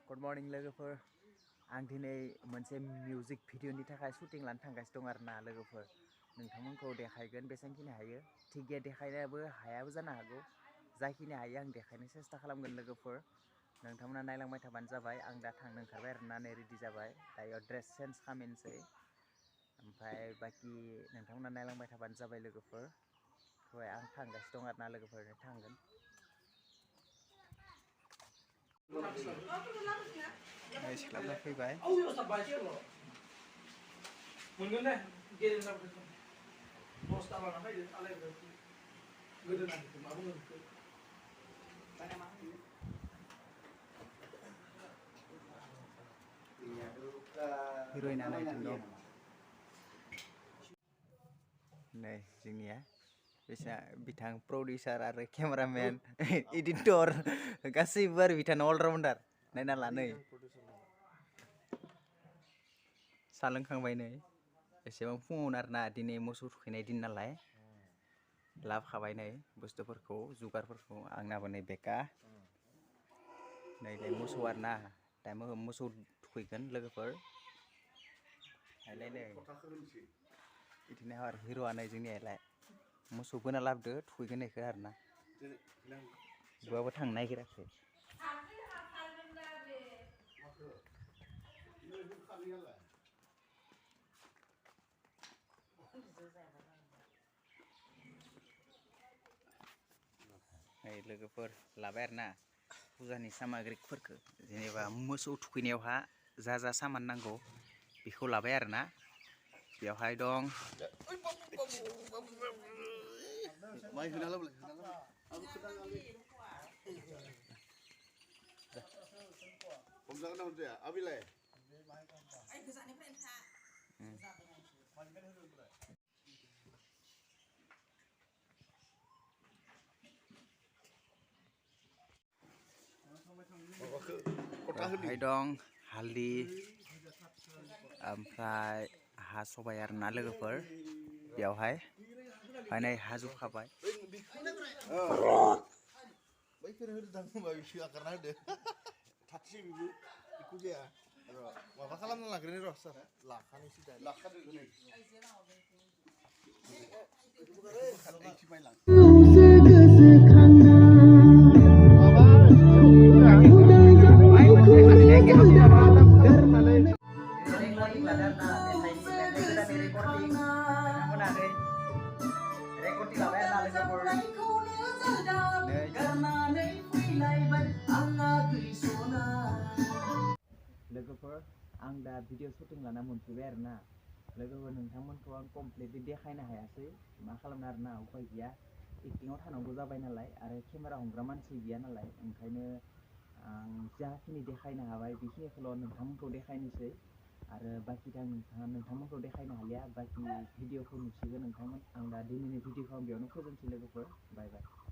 good morning लोगोफोर आं दिनै मोनसे मिउजिक भिडिअनि थाखाय शुटिं लानो थांगासिनो दं आरोना लोगोफोर नोंथांमोनखौ देखायगोन बेसेबांखिनि हायो थिगे देखायनोबो हायाबो जानो हागौ जाखिनि हायो आं देखायनो सेस्था खालामगोन लोगोफोर नोंथांमोना नायलांबाय थाबानो जाबाय आं दा थांनो ओंखारबाय आरोना नै रेडि जाबाय दायो ड्रेस चेन्ज खालामनोसै ओमफ्राय बाखि नोंथांमोना नायलांबाय थाबानो जाबाय लोगोफोर आं थांगासिनो दं आरोना लोगोफोर थांगोन सिख्लाफ्रा फैबाय हिर'इना नायथों दं नै जोंनिया बिथां प्रडिउसार आरो केमेरामेन एडिटर गासैबो आरो बिथाङा अलराउन्डार नायना ला नै सा लोंखांबाय नै एसेबां फुङावनो आरोना दिनै मोसौ थुखैनाय दिन नालाय लाबोखाबाय नै बुस्थुफोरखौ जुगारफोरखौ आंनाबो नै बेगा नै मोसौ आरोना दा मोसौ थुखैगोन लोगोफोर नै बिदिनो आरो हिर'आ नै जोंनियालाय मोसौ बोना लाबोदो थुखैगोन बेखौ आरोना बहाबो थांनो नागिराखै लोगोफोर लाबाय आरोना फुजानि सामाग्रिफोरखौ जेनेबा मोसौ थुखैनायावहा जा जा सामान नांगौ बेखौ लाबाय आरोना बेवहाय दं बेवहाय दं हालदै ओमफ्राय हा सबाय आरोना लोगोफोर बेवहाय नै हा जखाबाय माबा खालामना लाग्रोनि र' सार लाखानोसै दा लोगोफोर आं दा भिडिअ शुटिं लाना मोनफैबाय आरोना लोगोफोर नोंथांमोनखौ आं कमप्लिटलि देखायनो हायासै मा खालामनो आरोना उपाय गैया एक्टिंआव थानांगौ जाबाय नालाय आरो केमेरा हमग्रा मानसि गैया नालाय ओंखायनो आं जाखिनि देखायनो हाबाय बेखिनिखौल' नोंथांमोनखौ देखायनोसै आरो बाखि दा नोंथांमोनखौ देखायनो हालिया बाखि भिडिअखौ नुसिगोन नोंथांमोन आं दा दिनैनि भिडिअखौ आं बेयावनो फोजोबनोसै लोगोफोर बाय बाय